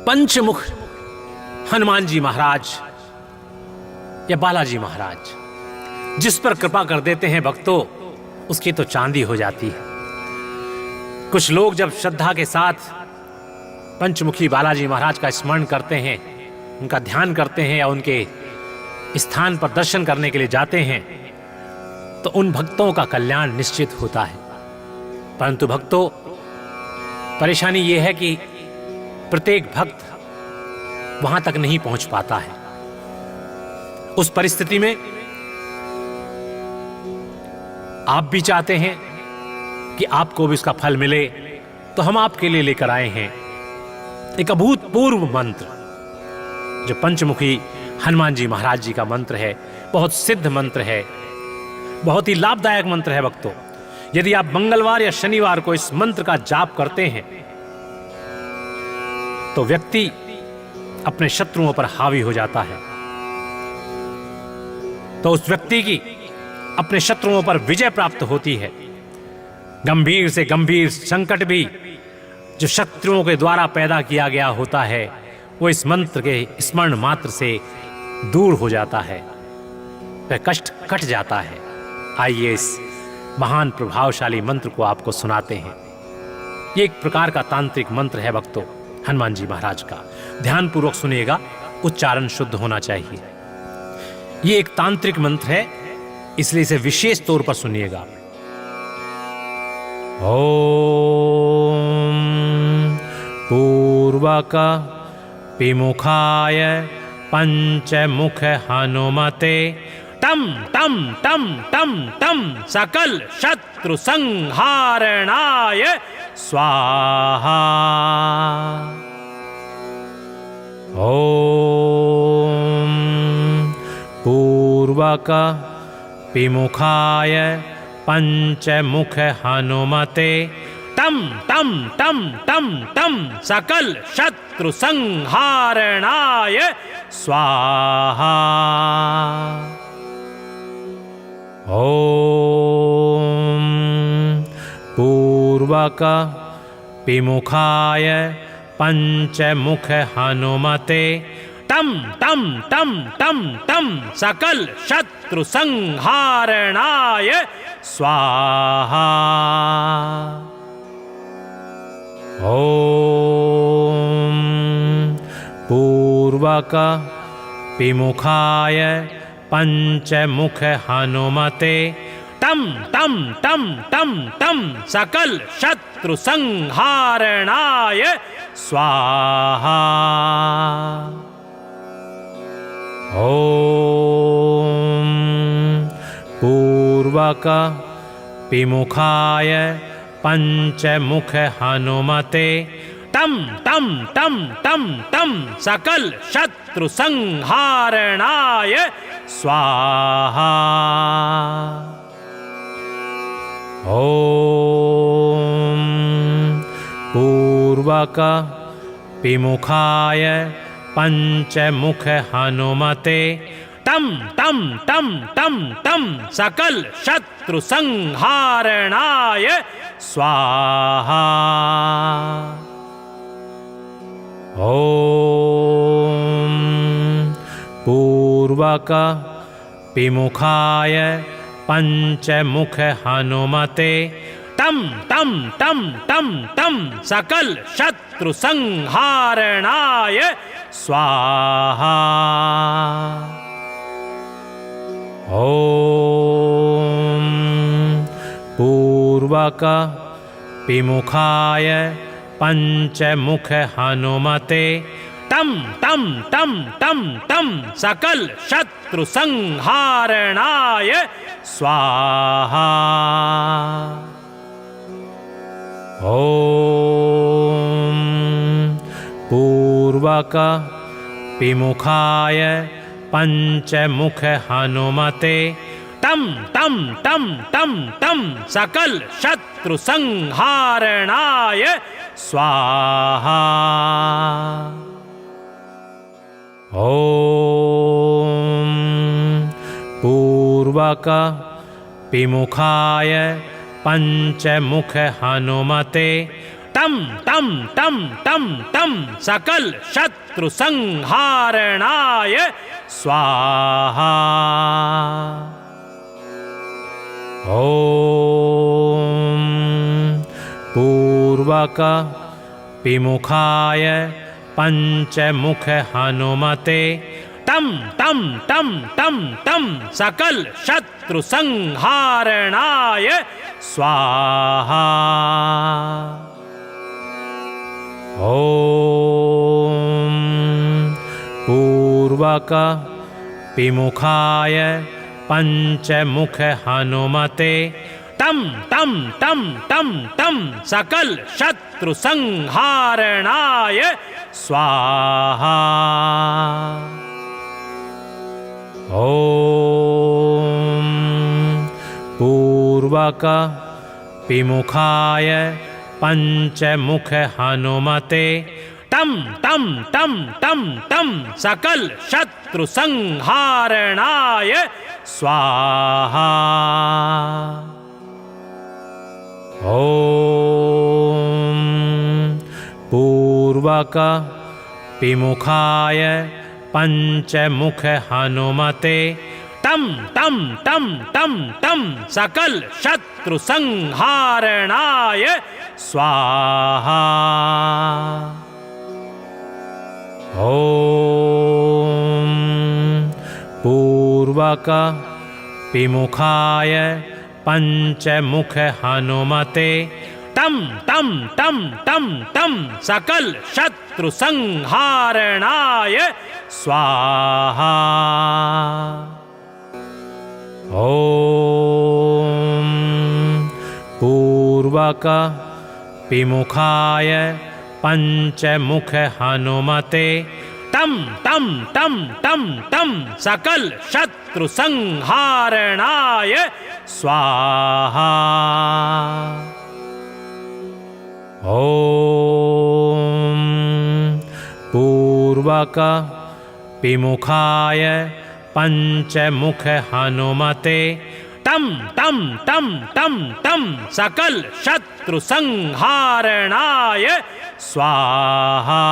पंचमुख हनुमान जी महाराज या बालाजी महाराज जिस पर कृपा कर देते हैं भक्तों, उसकी तो चांदी हो जाती है। कुछ लोग जब श्रद्धा के साथ पंचमुखी बालाजी महाराज का स्मरण करते हैं, उनका ध्यान करते हैं या उनके स्थान पर दर्शन करने के लिए जाते हैं, तो उन भक्तों का कल्याण निश्चित होता है। परंतु भक्तों, परेशानी यह है कि प्रत्येक भक्त वहां तक नहीं पहुंच पाता है। उस परिस्थिति में आप भी चाहते हैं कि आपको भी उसका फल मिले, तो हम आपके लिए लेकर आए हैं एक अभूतपूर्व मंत्र, जो पंचमुखी हनुमान जी महाराज जी का मंत्र है। बहुत सिद्ध मंत्र है, बहुत ही लाभदायक मंत्र है भक्तों। यदि आप मंगलवार या शनिवार को इस मंत्र का जाप करते हैं तो व्यक्ति अपने शत्रुओं पर हावी हो जाता है, तो उस व्यक्ति की अपने शत्रुओं पर विजय प्राप्त होती है। गंभीर से गंभीर संकट भी जो शत्रुओं के द्वारा पैदा किया गया होता है, वो इस मंत्र के स्मरण मात्र से दूर हो जाता है, वह कष्ट कट जाता है। आइए इस महान प्रभावशाली मंत्र को आपको सुनाते हैं। ये एक प्रकार का तांत्रिक मंत्र है भक्तों, हनुमान जी महाराज का। ध्यानपूर्वक सुनिएगा, उच्चारण शुद्ध होना चाहिए। ये एक तांत्रिक मंत्र है, इसलिए इसे विशेष तौर पर सुनिएगा। ओम पूर्वक विमुखाय पंचमुख हनुमते टम टम टम टम टम सकल शत्रु संहारणाय स्वाहा। ओम पूर्वक विमुखाय पंचमुख हनुमते टम टम टम टम टम सकल शत्रु संहारणाय स्वाहा। ओम पूर्वक विमुखाय पंचमुख हनुमते टम टम टम टम टम सकल शत्रु संहारणाय स्वाहा। ओम पूर्वक विमुखाय पंचमुख हनुमते टम टम टम टम टम सकल शत्रु संहारणाय स्वाहा। ओम पूर्वक विमुखाय पंचमुख हनुमते टम टम टम टम टम सकल शत्रु संहारणाय स्वाहा। ओम पूर्वक विमुखाय पंचमुख हनुमते टम टम टम टम टम सकल शत्रु संहारणाय स्वाहा। ओम पूर्वक विमुखाय पंचमुख हनुमते टम टम टम टम टम सकल शत्रु संहारणाय स्वाहा। ओम पूर्वक विमुखाय पंचमुख हनुमते टम टम टम टम टम सकल शत्रु संहारणाय स्वाहा। ओम पूर्वक विमुखाय पंचमुख हनुमते टम टम टम टम टम सकल शत्रु संहारणाय स्वाहा। ओम पूर्वक विमुखाय पंचमुख हनुमते टम टम टम टम टम सकल शत्रु संहारणाय स्वाहा। ओम पूर्वक विमुखाय पंचमुख हनुमते टम टम टम टम टम सकल शत्रु संहारणाय स्वाहा। ओम पूर्वक विमुखाय पंचमुख हनुमते टम टम टम टम टम सकल शत्रु संहारणाय स्वाहा। ओम पूर्वक विमुखाय पंचमुख हनुमते टम टम टम टम टम सकल शत्रु संहारणाय स्वाहा। ओम पूर्वक विमुखाय पंचमुख हनुमते टम टम टम टम टम सकल शत्रु संहारणाय स्वाहा। ओम पूर्वक विमुखाय पंचमुख हनुमते टम टम टम टम टम सकल शत्रु संहारणाय स्वाहा। ओम पूर्वक विमुखाय पंचमुख हनुमते टम टम टम टम टम सकल शत्रु संहारणाय स्वाहा। ओम पूर्वक विमुखाय पंचमुख हनुमते टम टम टम टम टम सकल शत्रु संहारणाय स्वाहा।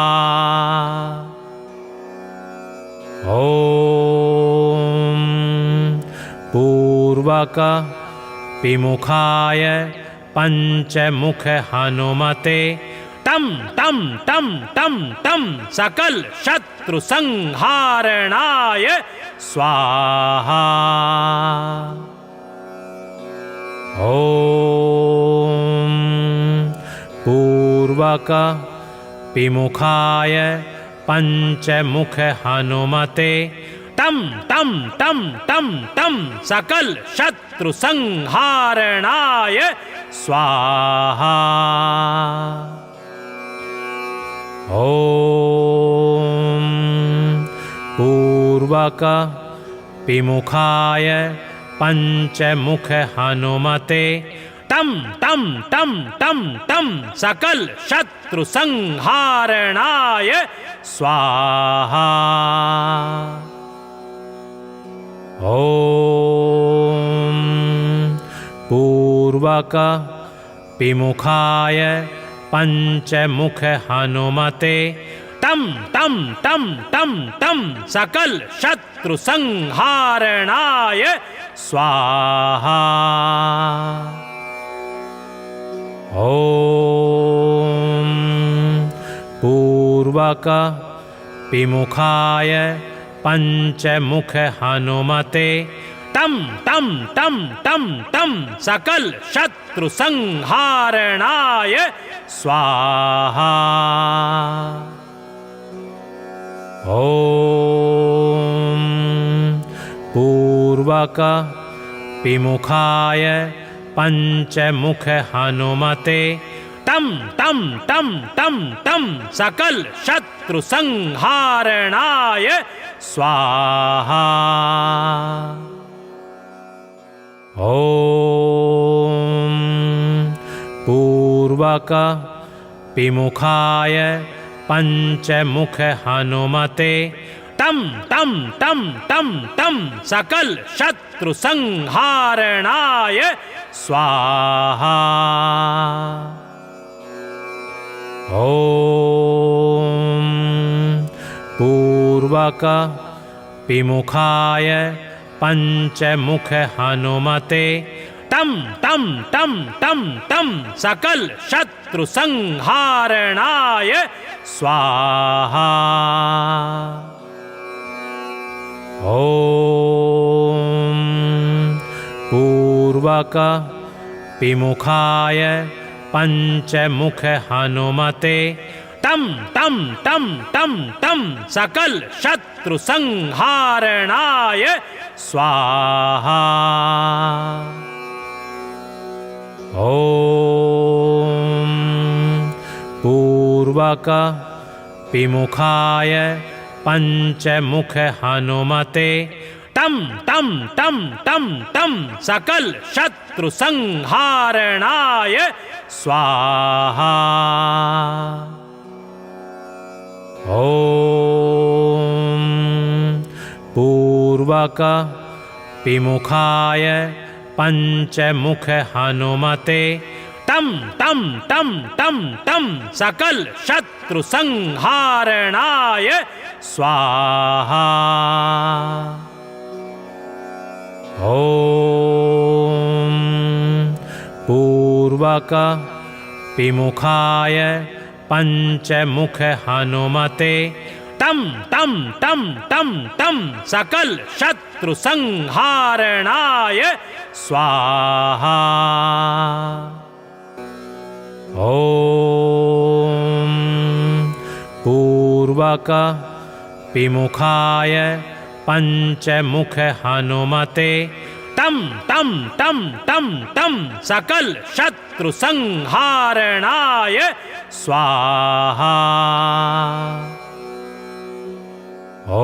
ओम पूर्वक विमुखाय पंचमुख हनुमते टम टम टम टम टम सकल शत्रु संहारणाय स्वाहा। ओम पूर्वक विमुखाय पंचमुख हनुमते टम टम टम टम टम सकल शत्रु संहारणाय स्वाहा। ओम पूर्वक विमुखाय पंचमुख हनुमते टम टम टम टम टम सकल शत्रु संहारणाय स्वाहा। ओम पूर्वक विमुखाय पंचमुख हनुमते टम टम टम टम टम सकल शत्रु संहारणाय स्वाहा। ओम पूर्वक विमुखाय पंचमुख हनुमते टम टम टम टम टम सकल शत्रु संहारणाय स्वाहा। ओम पूर्वक विमुखाय पंचमुख हनुमते टम टम टम टम टम सकल शत्रु संहारणाय स्वाहा। ओम पूर्वक विमुखाय पंचमुख हनुमते टम टम टम टम टम सकल शत्रु संहारणाय स्वाहा। ॐ पूर्वक विमुखाय पंचमुख हनुमते तं तं तं तं तं सकल शत्रु संहारणाय स्वाहा। ॐ पूर्वक विमुखाय पंचमुख हनुमते तं तं तं तं तं सकल शत्रु संहारणाय स्वाहा। ॐ पूर्वक विमुखाय पंचमुख हनुमते तं तं तं तं तं सकल शत्रु संहारणाय स्वाहा। ॐ पूर्वक विमुखाय पंचमुख हनुमते तं तं तं तं तं सकल शत्रु संहारणाय स्वाहा। ॐ पूर्वक विमुखाय पंचमुख हनुमते तं तं तं तं तं सकल शत्रु संहारणाय स्वाहा। ॐ पूर्वक विमुखाय पंचमुख हनुमते तं तं तं तं तं सकल शत्रु संहारणाय स्वाहा। ॐ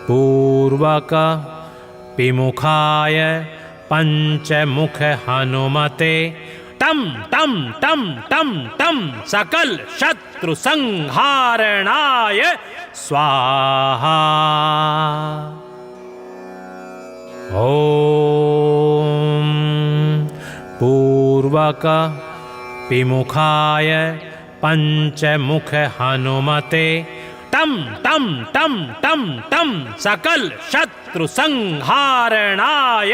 पूर्वक विमुखाय पंचमुख हनुमते तं तं तं तं तं सकल शत्रु संहारणाय स्वाहा। ॐ पूर्वक विमुखाय पंचमुख हनुमते तं तं तं तं तं सकल शत्रु संहारणाय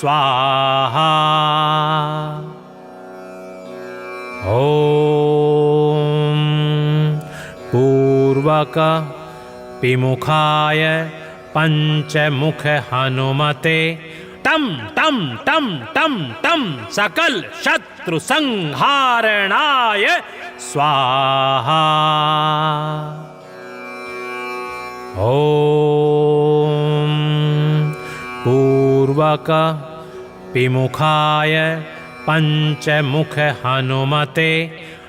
स्वाहा। ॐ पूर्वक विमुखाय पंचमुख हनुमते तं तं तं तं तं सकल शत्रु संहारणाय स्वाहा। ॐ पूर्वक विमुखाय पंचमुख हनुमते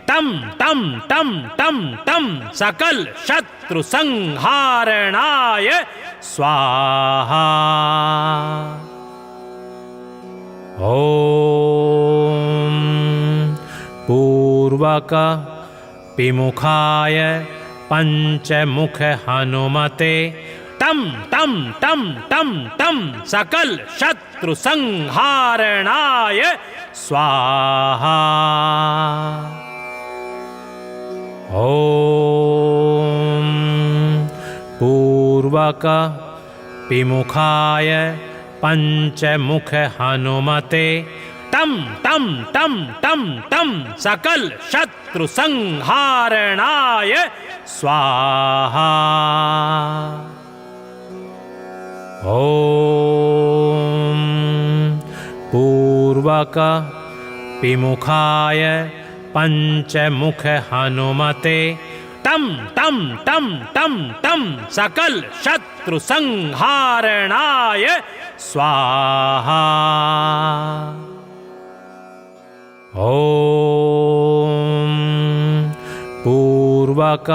तं तं तं तं तं सकल शत्रु संहारणाय स्वाहा। ॐ पूर्वक विमुखाय पंचमुख हनुमते तं तं तं तं तं सकल शत्रु संहारणाय स्वाहा। ॐ पूर्वक विमुखाय पंचमुख हनुमते तं तं तं तं तं सकल शत्रु संहारणाय स्वाहा। ॐ पूर्वक विमुखाय पंचमुख हनुमते तं तं तं तं तं सकल शत्रु संहारणाय स्वाहा। ॐ पूर्वक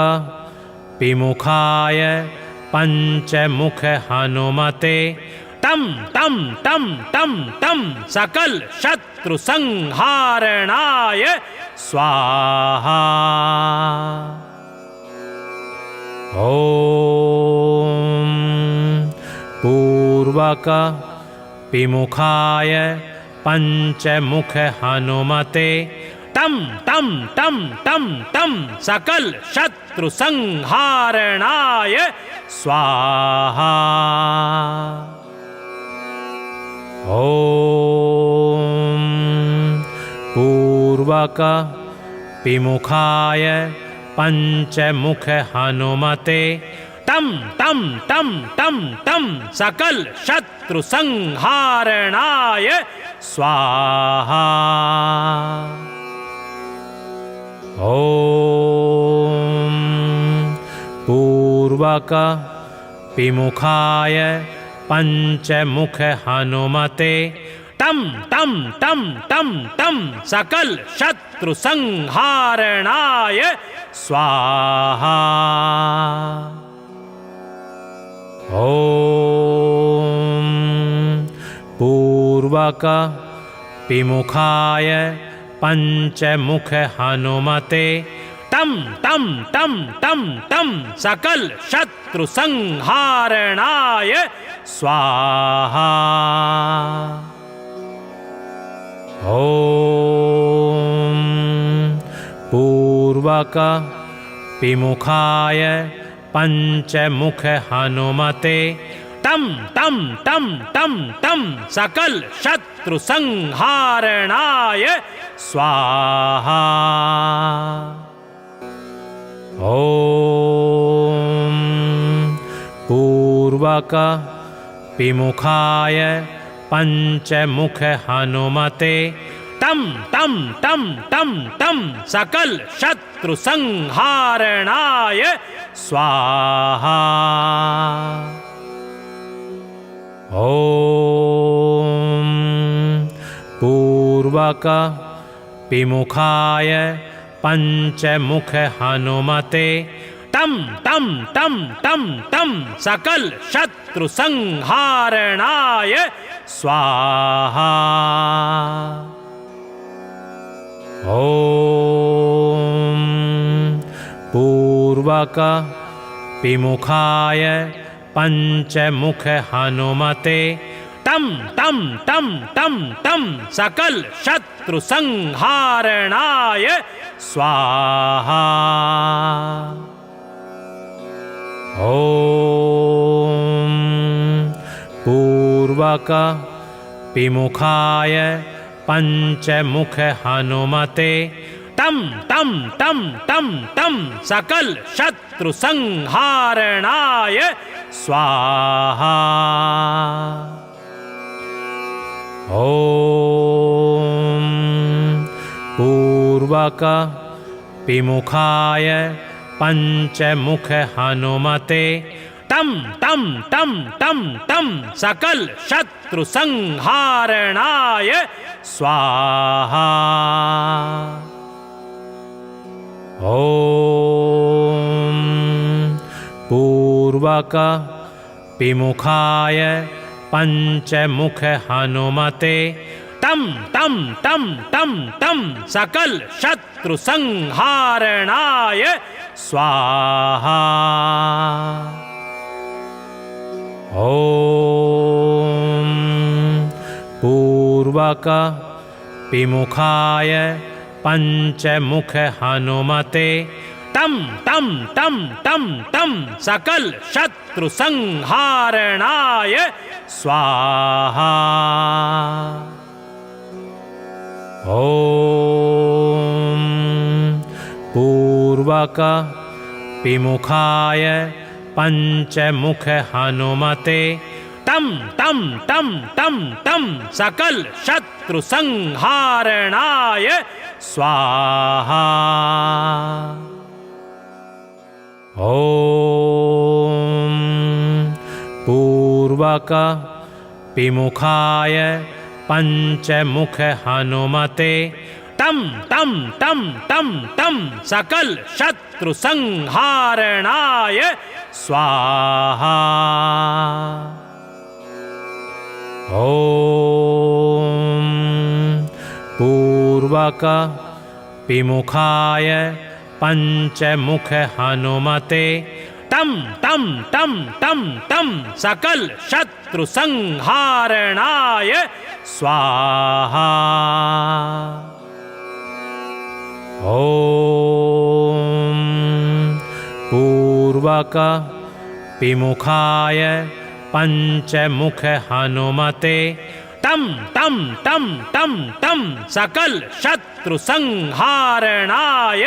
विमुखाय पंचमुख हनुमते तं तं तं तं तं सकल शत्रु संहारणाय स्वाहा। ॐ पूर्वक विमुखाय पंचमुख हनुमते टम टम टम टम टम सकल शत्रु संहारणाय स्वाहा। ओम पूर्वक विमुखाय पंचमुख हनुमते टम टम टम टम टम सकल शत्रु संहारणाय स्वाहा। ओम पूर्वक विमुखाय पंचमुख हनुमते टम टम टम टम टम सकल शत्रु संहारणाय स्वाहा। ओम पूर्वक विमुखाय पंचमुख हनुमते टम टम टम टम टम सकल शत्रु संहारणाय स्वाहा। ओम पूर्वक विमुखाय पंचमुख हनुमते टम टम टम टम टम सकल शत्रु संहारणाय स्वाहा। ओम पूर्वक विमुखाय पंचमुख हनुमते टम टम टम टम टम सकल शत्रु संहारणाय स्वाहा। ओम पूर्वक विमुखाय पंचमुख हनुमते टम टम टम टम टम सकल शत्रु संहारणाय स्वाहा। ओम पूर्वक विमुखाय पंचमुख हनुमते टम टम टम टम टम सकल शत्रु संहारणाय स्वाहा। ओम पूर्वक विमुखाय पंचमुख हनुमते टम टम टम टम टम सकल शत्रु संहारणाय स्वाहा। ओम पूर्वक विमुखाय पंचमुख हनुमते टम टम टम टम टम सकल शत्रु संहारणाय स्वाहा। ओम पूर्वक विमुखाय पंचमुख हनुमते टम टम टम टम टम सकल शत्रु संहारणाय स्वाहा। ओम पूर्वक विमुखाय पंचमुख हनुमते टम टम टम टम टम सकल शत्रु संहारणाय स्वाहा। ओम पूर्वक विमुखाय पंचमुख हनुमते टम टम टम टम टम सकल शत्रु संहारणाय स्वाहा। ओम पूर्वक विमुखाय पंचमुख हनुमते टम टम टम टम टम सकल शत्रु संहारणाय स्वाहा। ओम पूर्वक विमुखाय पंचमुख हनुमते टम टम टम टम टम सकल शत्रु संहारणाय स्वाहा। ओम पूर्वक विमुखाय पंचमुख हनुमते टम टम टम टम टम सकल शत्रु संहारणाय